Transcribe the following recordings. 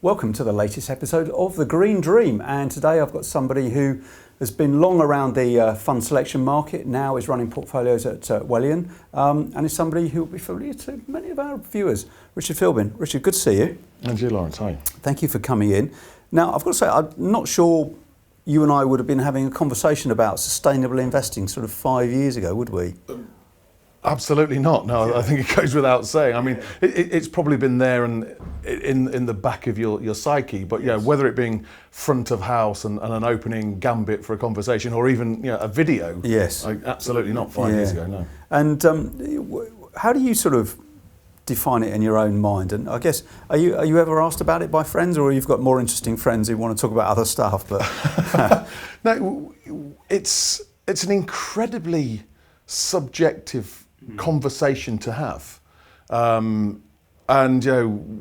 Welcome to the latest episode of The Green Dream, and today I've got somebody who has been long around the fund selection market, now is running portfolios at Wellian, and is somebody who will be familiar to many of our viewers. Richard Philbin. Richard, good to see you. And you, Lawrence, hi. Thank you for coming in. Now, I've got to say, I'm not sure you and I would have been having a conversation about sustainable investing sort of 5 years ago, would we? Absolutely not. No, I think it goes without saying. I mean, it's probably been there and in the back of your psyche, but yeah, whether it being front of house and an opening gambit for a conversation, or even a video. Yes, absolutely not 5 years ago. No. And how do you sort of define it in your own mind? And I guess are you ever asked about it by friends, or you've got more interesting friends who want to talk about other stuff? But no, it's an incredibly subjective conversation to have, and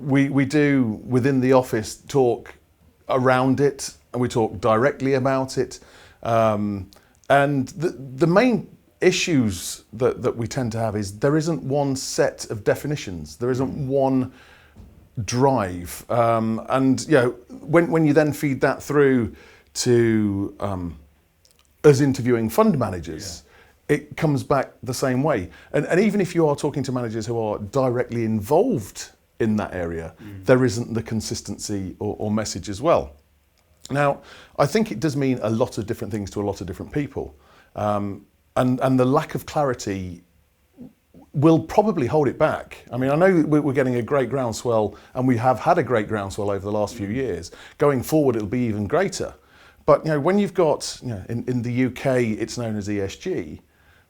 we do within the office talk around it, and we talk directly about it, and the main issues that we tend to have is there isn't one set of definitions, there isn't one drive, and when you then feed that through to us interviewing fund managers, it comes back the same way. And even if you are talking to managers who are directly involved in that area, there isn't the consistency or message as well. Now, I think it does mean a lot of different things to a lot of different people. And the lack of clarity will probably hold it back. I mean, I know we're getting a great groundswell, and we have had a great groundswell over the last few years. Going forward, it'll be even greater. But when you've got, in the UK, it's known as ESG,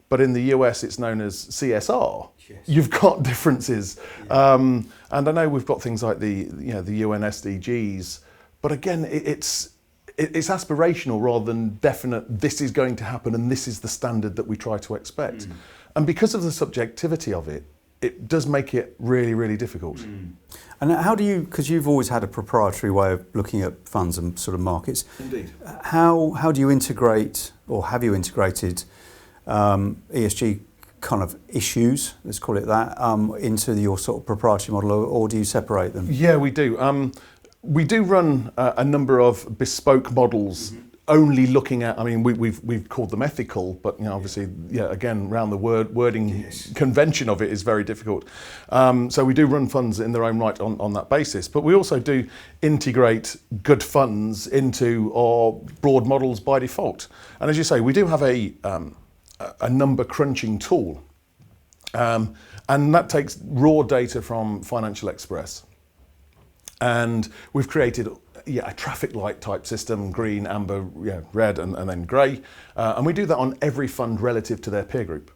but in the US it's known as CSR. Yes. You've got differences, and I know we've got things like the UN SDGs, but again it's aspirational rather than definite. This is going to happen, and this is the standard that we try to expect. And because of the subjectivity of it, it does make it really, really difficult. And how do you, because you've always had a proprietary way of looking at funds and sort of markets. Indeed. How do you integrate, or have you integrated ESG kind of issues, let's call it that, into your sort of proprietary model, or do you separate them? Yeah, we do. We do run a number of bespoke models, only looking at, I mean, we've called them ethical, but obviously, again, around the wording convention of it is very difficult. So we do run funds in their own right on that basis, but we also do integrate good funds into our broad models by default. And as you say, we do have a number crunching tool, and that takes raw data from Financial Express, and we've created a traffic light type system: green, amber, red, and then grey, and we do that on every fund relative to their peer group.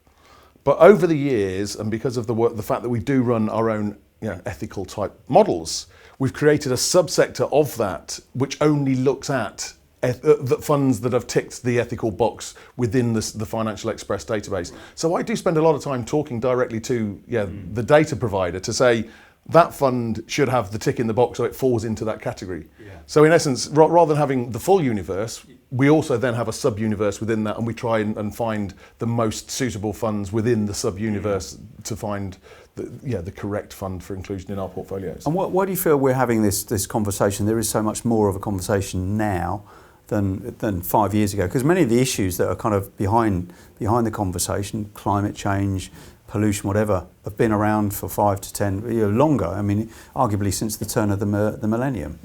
But over the years, and because of the fact that we do run our own ethical type models, we've created a subsector of that which only looks at the funds that have ticked the ethical box within the Financial Express database. So I do spend a lot of time talking directly to the data provider to say that fund should have the tick in the box so it falls into that category. So in essence, rather than having the full universe, we also then have a sub-universe within that, and we try and find the most suitable funds within the sub-universe to find the correct fund for inclusion in our portfolios. And why do you feel we're having this conversation? There is so much more of a conversation now than 5 years ago, because many of the issues that are kind of behind the conversation, climate change, pollution, whatever, have been around for 5 to 10 longer. I mean, arguably since the turn of the millennium.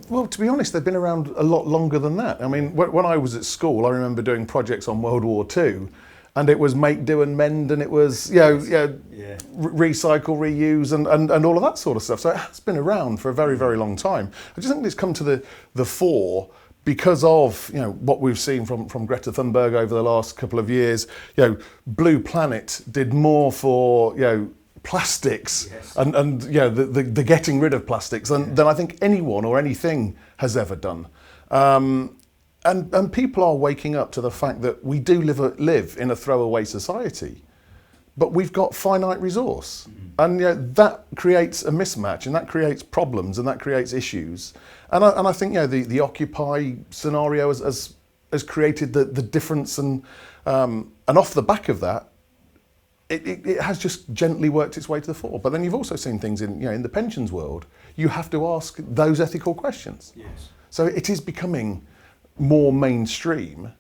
Well, to be honest, they've been around a lot longer than that. I mean, when I was at school, I remember doing projects on World War II, and it was make, do, and mend, and it was recycle, reuse, and all of that sort of stuff. So it has been around for a very, very long time. I just think it's come to the fore because of what we've seen from Greta Thunberg over the last couple of years. Blue Planet did more for plastics and the getting rid of plastics than I think anyone or anything has ever done. And people are waking up to the fact that we do live in a throwaway society, but we've got finite resource, and that creates a mismatch, and that creates problems, and that creates issues. And I think the Occupy scenario has created the difference, and off the back of that, it has just gently worked its way to the fore. But then you've also seen things in the pensions world. You have to ask those ethical questions. Yes. So it is becoming more mainstream,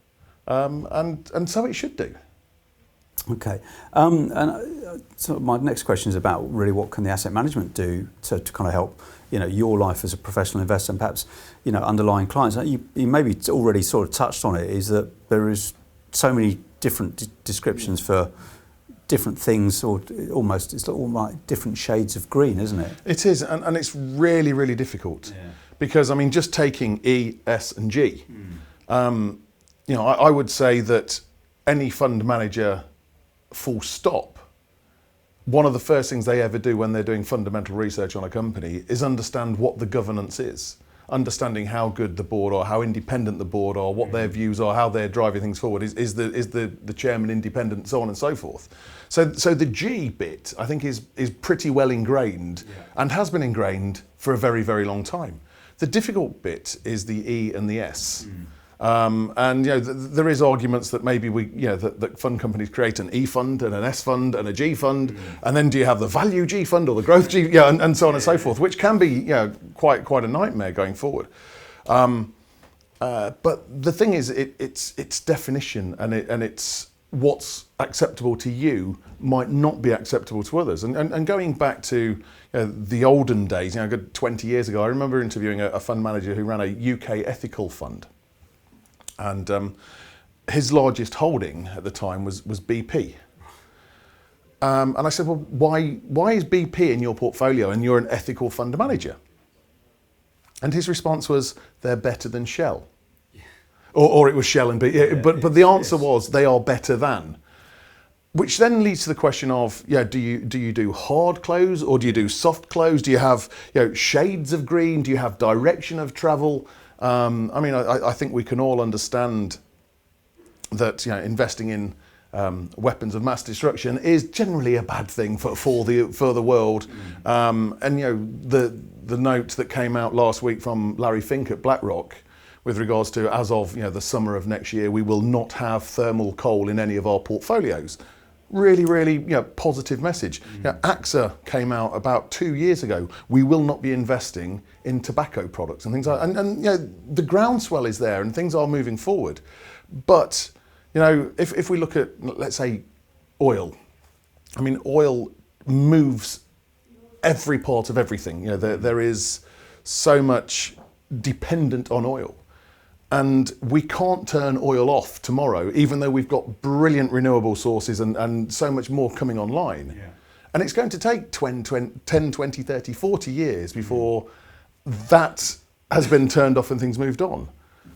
and so it should do. Okay. So my next question is about really what can the asset management do to kind of help your life as a professional investor and perhaps underlying clients. You maybe already sort of touched on it, is that there is so many different descriptions for different things, or almost it's all like different shades of green, isn't it? It is, and it's really, really difficult. Yeah. Because just taking E, S, and G, I would say that any fund manager, full stop, one of the first things they ever do when they're doing fundamental research on a company is understand what the governance is, understanding how good the board are, how independent the board are, what their views are, how they're driving things forward. Is the chairman independent, so on and so forth. So the G bit, I think, is pretty well ingrained, and has been ingrained for a very, very long time. The difficult bit is the E and the S. And there is arguments that maybe that fund companies create an E fund and an S fund and a G fund, and then do you have the value G fund or the growth G, and so on and so forth, which can be quite a nightmare going forward. But the thing is, it's definition, and it's what's acceptable to you might not be acceptable to others. And going back to the olden days, a good 20 years ago, I remember interviewing a fund manager who ran a UK ethical fund. And his largest holding at the time was BP. And I said, well, why is BP in your portfolio and you're an ethical fund manager? And his response was, they're better than Shell. Yeah. Or it was Shell and BP. But the answer was, they are better than. Which then leads to the question of, do you do hard close or do you do soft close? Do you have shades of green? Do you have direction of travel? I think we can all understand that investing in weapons of mass destruction is generally a bad thing for the world. And the note that came out last week from Larry Fink at BlackRock with regards to, as of the summer of next year, we will not have thermal coal in any of our portfolios. Really, really, positive message. AXA came out about 2 years ago. We will not be investing in tobacco products and things like that. And the groundswell is there, and things are moving forward. But if we look at, let's say, oil. Oil moves every part of everything. There is so much dependent on oil. And we can't turn oil off tomorrow, even though we've got brilliant renewable sources and so much more coming online. Yeah. And it's going to take 10, 20, 30, 40 years before that has been turned off and things moved on.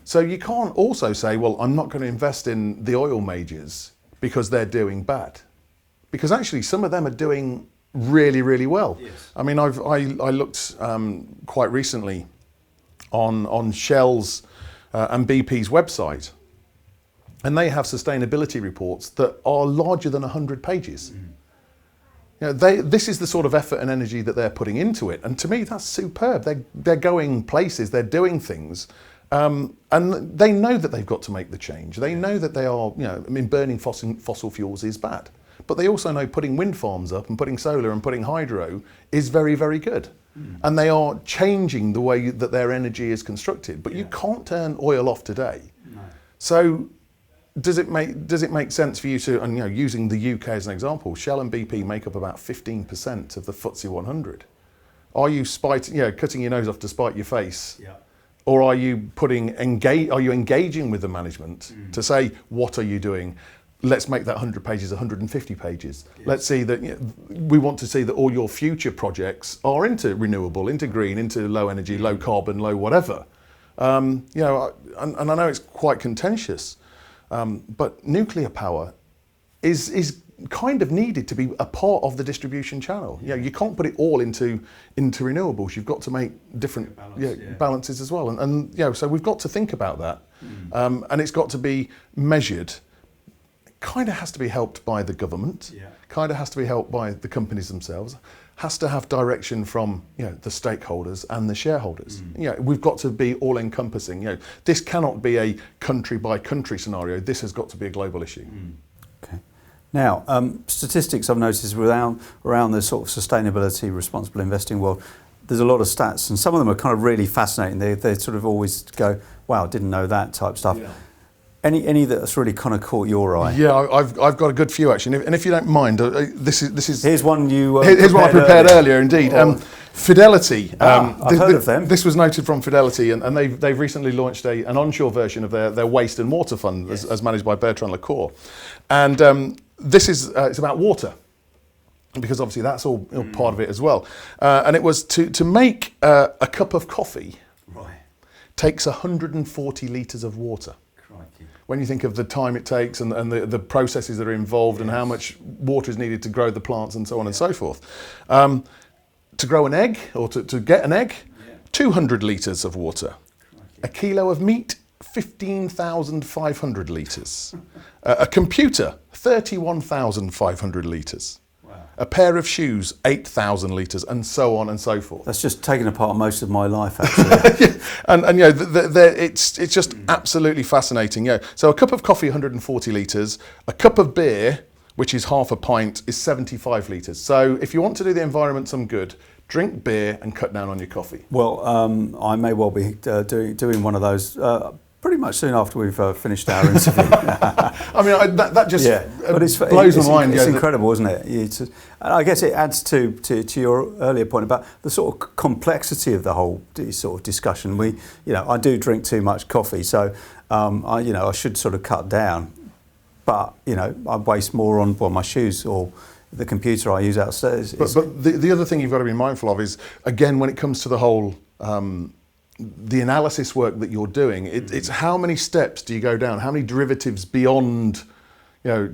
So you can't also say, well, I'm not going to invest in the oil majors because they're doing bad. Because actually some of them are doing really, really well. Yes. I looked quite recently on Shell's and BP's website, and they have sustainability reports that are larger than 100 pages. This is the sort of effort and energy that they're putting into it, and to me that's superb. They're going places, they're doing things, and they know that they've got to make the change. They know that they are, burning fossil fuels is bad, but they also know putting wind farms up and putting solar and putting hydro is very, very good. And they are changing the way that their energy is constructed, but you can't turn oil off today. No. So does it make sense for you to, and using the UK as an example, Shell and BP make up about 15% of the FTSE 100. Are you cutting your nose off to spite your face? Yeah. Or are you engaging with the management to say, what are you doing? Let's make that 100 pages 150 pages. Yes. Let's see that we want to see that all your future projects are into renewable, into green, into low energy, low carbon, low whatever. And I know it's quite contentious, but nuclear power is kind of needed to be a part of the distribution channel. You can't put it all into renewables. You've got to make different balances as well. And so we've got to think about that, and it's got to be measured. Kind of has to be helped by the government, kind of has to be helped by the companies themselves, has to have direction from the stakeholders and the shareholders. We've got to be all encompassing. This cannot be a country by country scenario. This has got to be a global issue. Okay. Now, statistics I've noticed around the sort of sustainability, responsible investing world, there's a lot of stats, and some of them are kind of really fascinating. They sort of always go, wow, didn't know that type stuff. Yeah. Any that's really kind of caught your eye? Yeah, I've got a good few actually, and if you don't mind, this is here's one you here's one I prepared earlier. Indeed, Fidelity. I've heard of them. This was noted from Fidelity, and they've recently launched an onshore version of their waste and water fund, yes, as managed by Bertrand Lecour, and this is it's about water, because obviously that's all part of it as well, and it was to make a cup of coffee. Right. Takes 140 litres of water. When you think of the time it takes and the processes that are involved, yes, and how much water is needed to grow the plants and so on, yeah, and so forth. To grow an egg, or to get an egg, yeah, 200 litres of water. Crikey. A kilo of meat, 15,500 litres. A computer, 31,500 litres. A pair of shoes, 8,000 litres, and so on and so forth. That's just taken apart most of my life, actually. Yeah. And you know, it's just absolutely fascinating. Yeah. So a cup of coffee, 140 litres. A cup of beer, which is half a pint, is 75 litres. So if you want to do the environment some good, drink beer and cut down on your coffee. Well, I may well be doing one of those pretty much soon after we've finished our interview. I mean, that just, yeah, but blows my mind. It's incredible, isn't it? I guess it adds to your earlier point about the sort of complexity of the whole sort of discussion. I do drink too much coffee, so I should sort of cut down. But I waste more on my shoes or the computer I use outstairs. But the other thing you've got to be mindful of is, again, when it comes to the whole the analysis work that you're doing, it's how many steps do you go down? How many derivatives beyond,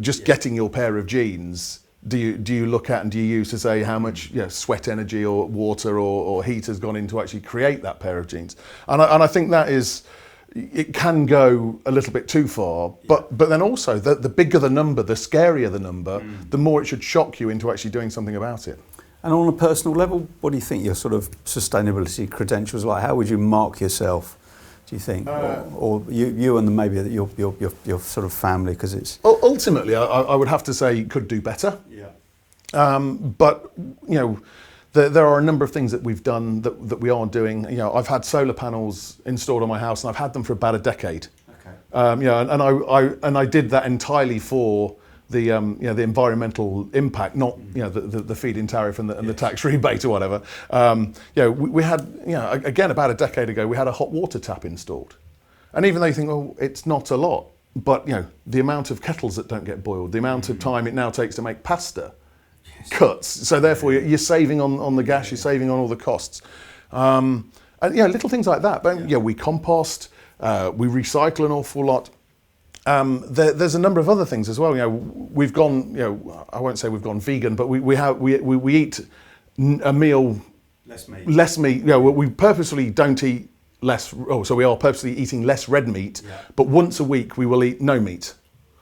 just, yeah, getting your pair of jeans do you look at and do you use to say how much sweat energy or water or heat has gone in to actually create that pair of jeans? And I think that it can go a little bit too far, yeah, but then also the bigger the number, the scarier the number, the more it should shock you into actually doing something about it. And on a personal level, what do you think your sort of sustainability credentials are like? How would you mark yourself, do you think? Or you and maybe your sort of family, because it's... Ultimately, I would have to say could do better. Yeah. But, there are a number of things that we've done that we are doing. I've had solar panels installed on my house, and I've had them for about a decade. Okay. And I did that entirely for the environmental impact, not the feed-in tariff and the tax rebate or whatever. We had again about a decade ago we had a hot water tap installed, and even though you think, oh, it's not a lot, but the amount of kettles that don't get boiled, the amount of time it now takes to make pasta, yes, cuts. So therefore you're saving on the gas, you're saving on all the costs, and little things like that. But we compost, we recycle an awful lot. There's a number of other things as well. We've gone. I won't say we've gone vegan, but we eat a meal less meat. We purposely don't eat less. So we are purposely eating less red meat. Yeah. But once a week we will eat no meat.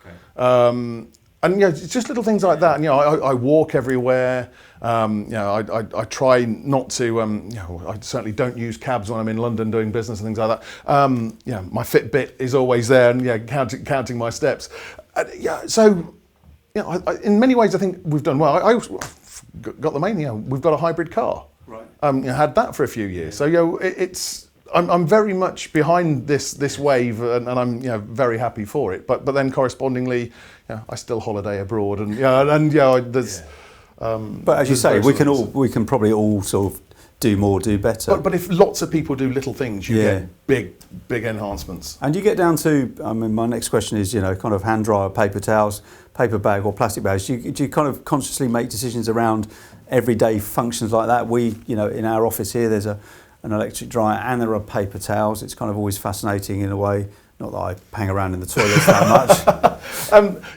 Okay. And it's just little things like that. And I walk everywhere. I try not to. I certainly don't use cabs when I'm in London doing business and things like that. My Fitbit is always there, and counting my steps. So in many ways I think we've done well. I got the main. We've got a hybrid car. Right. Had that for a few years. So it's. I'm very much behind this wave, and I'm very happy for it. But then correspondingly, I still holiday abroad, and there's. Yeah. But as you say, we can probably all sort of do more, do better. But if lots of people do little things, you get big enhancements. And you get down to, my next question is, kind of hand dryer, paper towels, paper bag or plastic bags. Do you kind of consciously make decisions around everyday functions like that? We, in our office here, there's an electric dryer and there are paper towels. It's kind of always fascinating in a way. Not that I hang around in the toilets that much.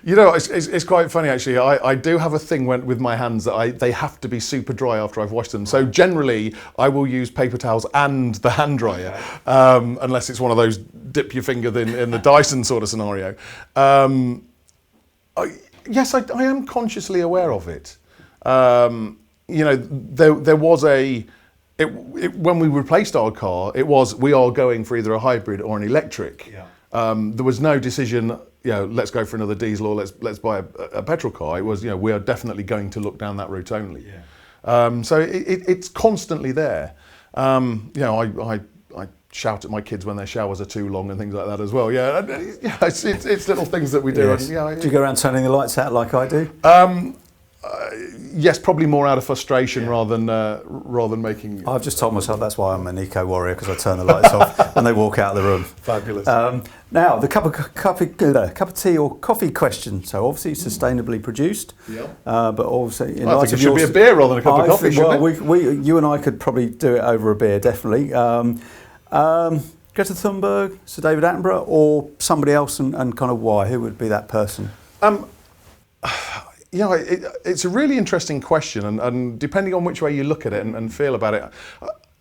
It's quite funny actually. I do have a thing with my hands that they have to be super dry after I've washed them. So generally, I will use paper towels and the hand dryer, unless it's one of those dip your finger in the Dyson sort of scenario. Yes, I am consciously aware of it. There was when we replaced our car, we are going for either a hybrid or an electric. Yeah. There was no decision let's go for another diesel or let's buy a petrol car. It was, we are definitely going to look down that route only. Yeah. So it's constantly there. I shout at my kids when their showers are too long and things like that as well. Yeah, it's little things that we do. Yes. And, do you go around turning the lights out like I do? Yes, probably more out of frustration rather than making. I've just told myself that's why I'm an eco warrior, because I turn the lights off when they walk out of the room. Fabulous. Now the cup of tea or coffee question. So obviously sustainably produced. Yeah. But obviously, I think it should be a beer rather than a cup of coffee. You and I could probably do it over a beer, definitely. Greta Thunberg, Sir David Attenborough, or somebody else, and kind of why? Who would be that person? It's a really interesting question, and depending on which way you look at it and feel about it,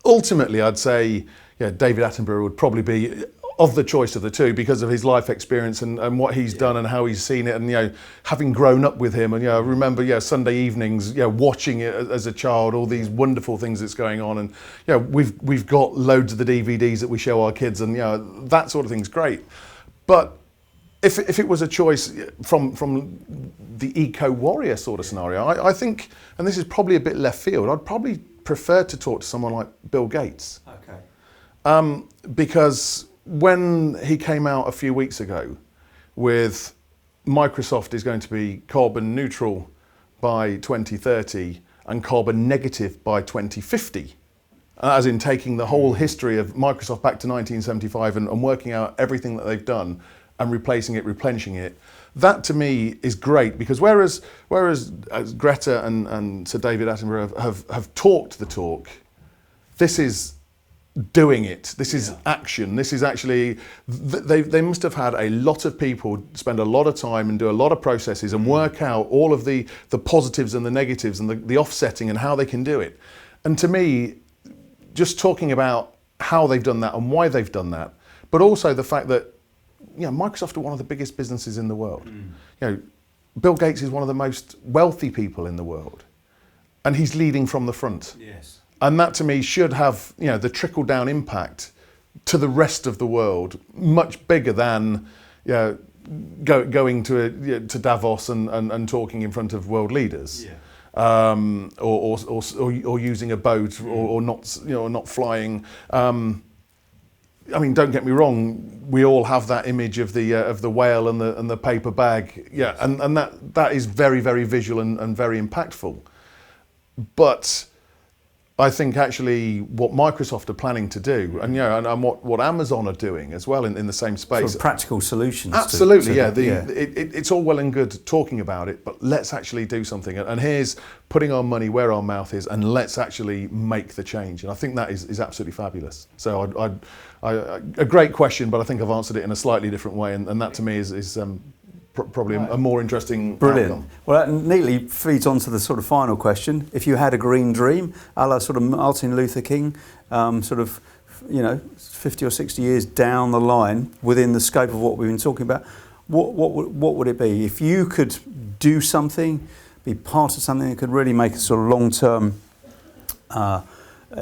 ultimately I'd say David Attenborough would probably be of the choice of the two because of his life experience and what he's done and how he's seen it, and having grown up with him, and remember Sunday evenings watching it as a child, all these wonderful things that's going on, and we've got loads of the DVDs that we show our kids, and that sort of thing's great. But if it was a choice from the eco-warrior sort of scenario, I think, and this is probably a bit left field, I'd probably prefer to talk to someone like Bill Gates. Okay. Because when he came out a few weeks ago with Microsoft is going to be carbon neutral by 2030 and carbon negative by 2050, as in taking the whole history of Microsoft back to 1975 and working out everything that they've done and replacing it, replenishing it. That to me is great, because whereas Greta and Sir David Attenborough have talked the talk, this is doing it. This is action. This is actually, they must have had a lot of people spend a lot of time and do a lot of processes and work out all of the positives and the negatives and the offsetting and how they can do it. And to me, just talking about how they've done that and why they've done that, but also the fact that Microsoft are one of the biggest businesses in the world. Bill Gates is one of the most wealthy people in the world, and he's leading from the front. Yes. And that to me should have the trickle down impact to the rest of the world much bigger than going to Davos and talking in front of world leaders. Yeah. Or using a boat or not flying. I mean, don't get me wrong. We all have that image of the whale and the paper bag, and that is very, very visual and very impactful. But I think actually what Microsoft are planning to do, and and what Amazon are doing as well in the same space, sort of practical solutions. Absolutely, it's all well and good talking about it, but let's actually do something. And here's putting our money where our mouth is, and let's actually make the change. And I think that is absolutely fabulous. So a great question, but I think I've answered it in a slightly different way, and that to me is probably a more interesting Brilliant. outcome. Well, that neatly feeds on to the sort of final question. If you had a green dream, a la sort of Martin Luther King, sort of 50 or 60 years down the line within the scope of what we've been talking about, what would it be? If you could do something, be part of something that could really make a sort of long-term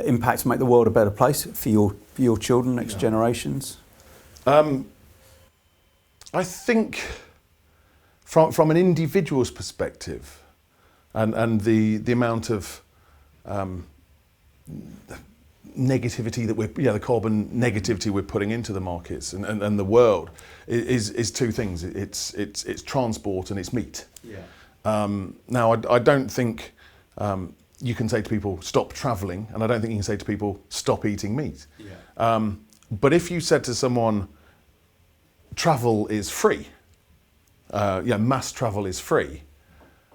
impact to make the world a better place for your children, next generations? I think from an individual's perspective, and the amount of negativity that the carbon negativity we're putting into the markets and the world is two things. It's transport and it's meat. Yeah. Now I don't think you can say to people stop travelling, and I don't think you can say to people stop eating meat. Yeah. But if you said to someone travel is free, mass travel is free,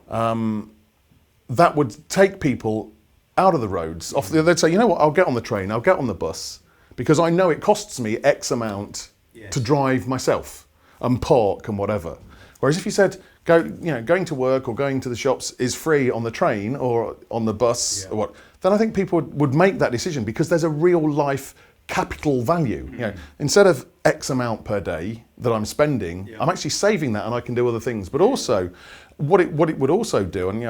that would take people out of the roads. They'd say, you know what, I'll get on the train, I'll get on the bus, because I know it costs me X amount to drive myself and park and whatever. Whereas if you said, going to work or going to the shops is free on the train or on the bus or what, then I think people would make that decision, because there's a real life capital value. Instead of X amount per day that I'm spending, I'm actually saving that and I can do other things. But also, what it would also do, and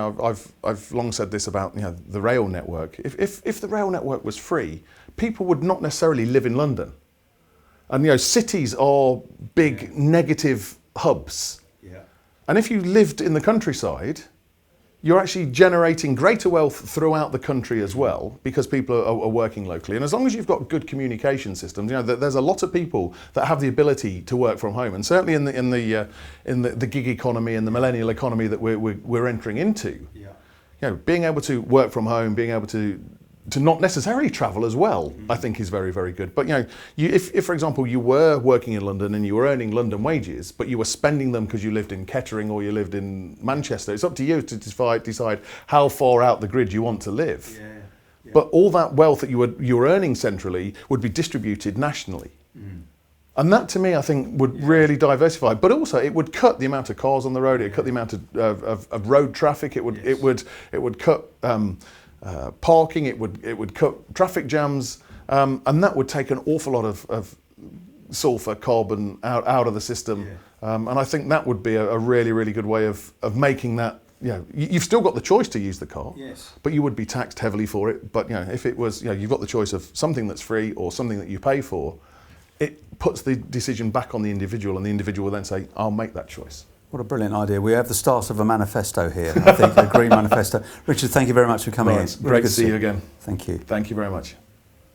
I've long said this about the rail network. If the rail network was free, people would not necessarily live in London. And cities are big negative hubs. Yeah. And if you lived in the countryside, you're actually generating greater wealth throughout the country as well, because people are working locally. And as long as you've got good communication systems, you know, there's a lot of people that have the ability to work from home. And certainly in the gig economy and the millennial economy that we're entering into, Yeah. you know, being able to work from home, being able to not necessarily travel as well, I think is very, very good. But you know, if for example you were working in London and you were earning London wages, but you were spending them because you lived in Kettering or you lived in Manchester, it's up to you to decide how far out the grid you want to live. Yeah. Yeah. But all that wealth that you were earning centrally would be distributed nationally. And that, to me, I think would really diversify. But also, it would cut the amount of cars on the road. It would cut the amount of road traffic. It would cut parking. It would cut traffic jams, and that would take an awful lot of sulfur, carbon out of the system. Yeah. And I think that would be a really, really good way of making that. You know, you've still got the choice to use the car, yes, but you would be taxed heavily for it. But you know, if it was, you know, you've got the choice of something that's free or something that you pay for, it puts the decision back on the individual, and the individual will then say, "I'll make that choice." What a brilliant idea. We have the start of a manifesto here, I think, a green manifesto. Richard, thank you very much for coming in. Great to see you again. Thank you. Thank you very much.